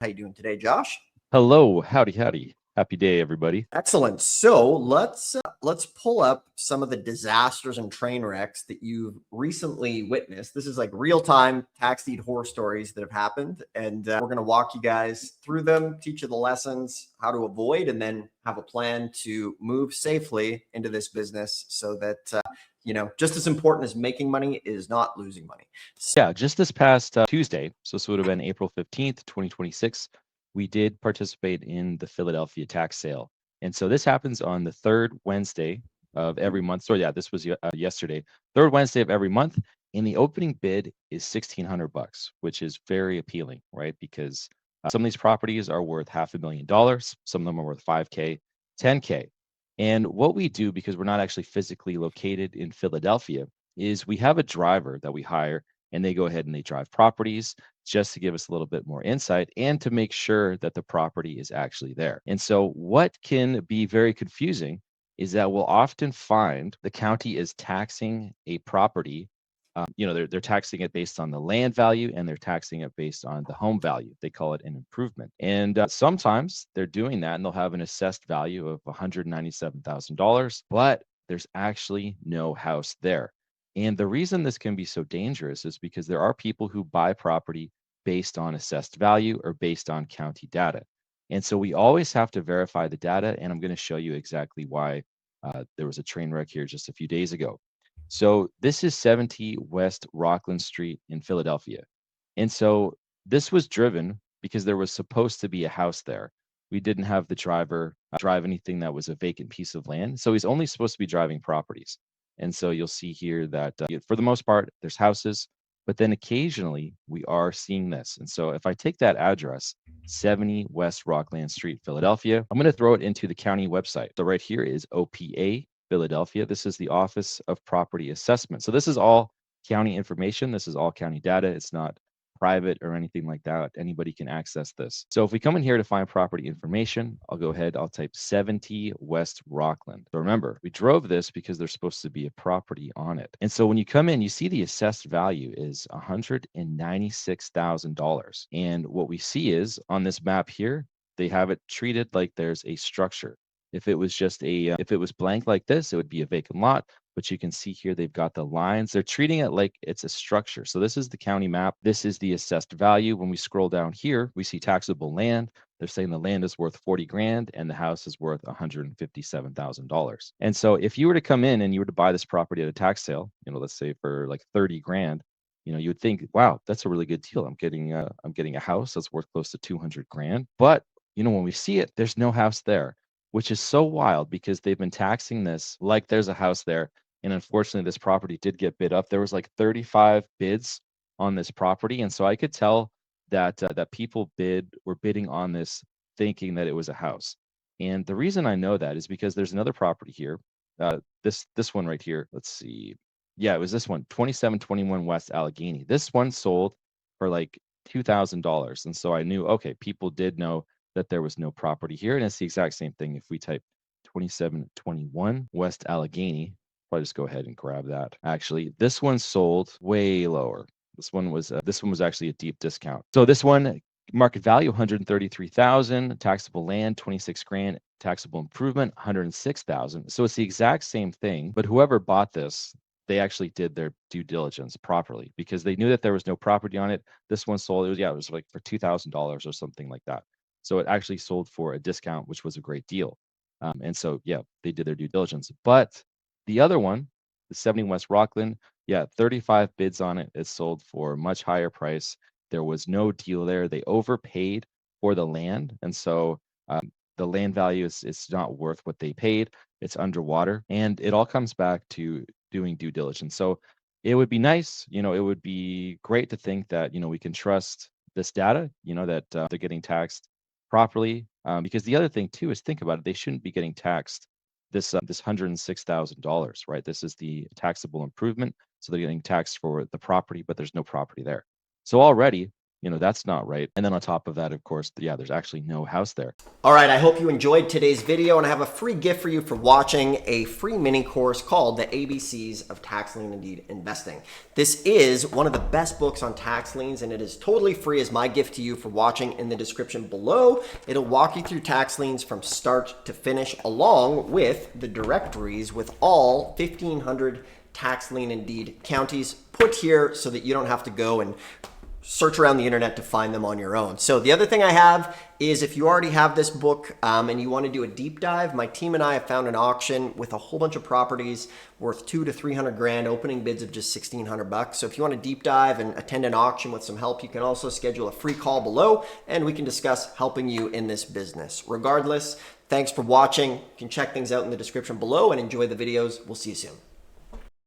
How you doing today, Josh? Hello, howdy, howdy. Happy day, everybody. Excellent. So let's pull up some of the disasters and train wrecks that you've recently witnessed. This is like real time tax deed horror stories that have happened, and we're going to walk you guys through them, teach you the lessons, how to avoid, and then have a plan to move safely into this business so that just as important as making money is not losing money. Yeah, just this past Tuesday, so this would have been April 15th, 2026, we did participate in the Philadelphia tax sale. And so this happens on the third Wednesday of every month. So yeah, this was yesterday, third Wednesday of every month. And the opening bid is $1,600, which is very appealing, right? Because some of these properties are worth $500,000. Some of them are worth 5K, 10K. And what we do, because we're not actually physically located in Philadelphia, is we have a driver that we hire and they go ahead and they drive properties just to give us a little bit more insight and to make sure that the property is actually there. And so, what can be very confusing is that we'll often find the county is taxing a property. They're taxing it based on the land value and they're taxing it based on the home value. They call it an improvement. And sometimes they're doing that and they'll have an assessed value of $197,000, but there's actually no house there. And the reason this can be so dangerous is because there are people who buy property based on assessed value or based on county data. And so we always have to verify the data. And I'm going to show you exactly why there was a train wreck here just a few days ago. So this is 70 West Rockland Street in Philadelphia. And so this was driven because there was supposed to be a house there. We didn't have the driver drive anything that was a vacant piece of land. So he's only supposed to be driving properties. And so you'll see here that for the most part, there's houses, but then occasionally we are seeing this. And so if I take that address, 70 West Rockland Street, Philadelphia, I'm going to throw it into the county website. So right here is OPA Philadelphia. This is the Office of Property Assessment. So this is all county information. This is all county data. It's not private or anything like that. Anybody can access this. So if we come in here to find property information, I'll go ahead, I'll type 70 West Rockland. So remember, we drove this because there's supposed to be a property on it. And so when you come in, you see the assessed value is $196,000. And what we see is on this map here, they have it treated like there's a structure. If it was just if it was blank like this, it would be a vacant lot. But you can see here, they've got the lines. They're treating it like it's a structure. So this is the county map. This is the assessed value. When we scroll down here, we see taxable land. They're saying the land is worth 40 grand and the house is worth $157,000. And so if you were to come in and you were to buy this property at a tax sale, let's say for like 30 grand, you would think, wow, that's a really good deal. I'm getting a house that's worth close to 200 grand. But when we see it, there's no house there, which is so wild because they've been taxing this like there's a house there. And unfortunately, this property did get bid up. There was like 35 bids on this property. And so I could tell that that people were bidding on this thinking that it was a house. And the reason I know that is because there's another property here. This one right here. Let's see. Yeah, it was this one, 2721 West Allegheny. This one sold for like $2,000. And so I knew, okay, people did know that there was no property here. And it's the exact same thing. If we type 2721 West Allegheny, I'll just go ahead and grab that. Actually, this one sold way lower. This one was actually a deep discount. So this one, market value 133,000, taxable land 26 grand, taxable improvement 106,000. So it's the exact same thing, but whoever bought this, they actually did their due diligence properly because they knew that there was no property on it. This one sold, it was like for $2,000 or something like that. So it actually sold for a discount, which was a great deal. And so, yeah, they did their due diligence. But the other one, the 70 West Rockland, 35 bids on it. It sold for a much higher price. There was no deal there. They overpaid for the land. And so the land value is not worth what they paid. It's underwater. And it all comes back to doing due diligence. So it would be nice, it would be great to think that, we can trust this data, that they're getting taxed properly. Because the other thing too is think about it. They shouldn't be getting taxed this $106,000, right? This is the taxable improvement. So they're getting taxed for the property, but there's no property there. So already that's not right. And then on top of that, of course, yeah, there's actually no house there. All right, I hope you enjoyed today's video, and I have a free gift for you for watching a free mini course called The ABCs of Tax Lien and Deed Investing. This is one of the best books on tax liens, and it is totally free as my gift to you for watching. In the description below, it'll walk you through tax liens from start to finish, along with the directories with all 1,500 tax lien and deed counties put here so that you don't have to go and search around the internet to find them on your own. So the other thing I have is, if you already have this book and you want to do a deep dive, my team and I have found an auction with a whole bunch of properties worth 200 to 300 grand, opening bids of just 1,600 bucks. So if you want to deep dive and attend an auction with some help, you can also schedule a free call below and we can discuss helping you in this business. Regardless, thanks for watching. You can check things out in the description below and enjoy the videos. We'll see you soon.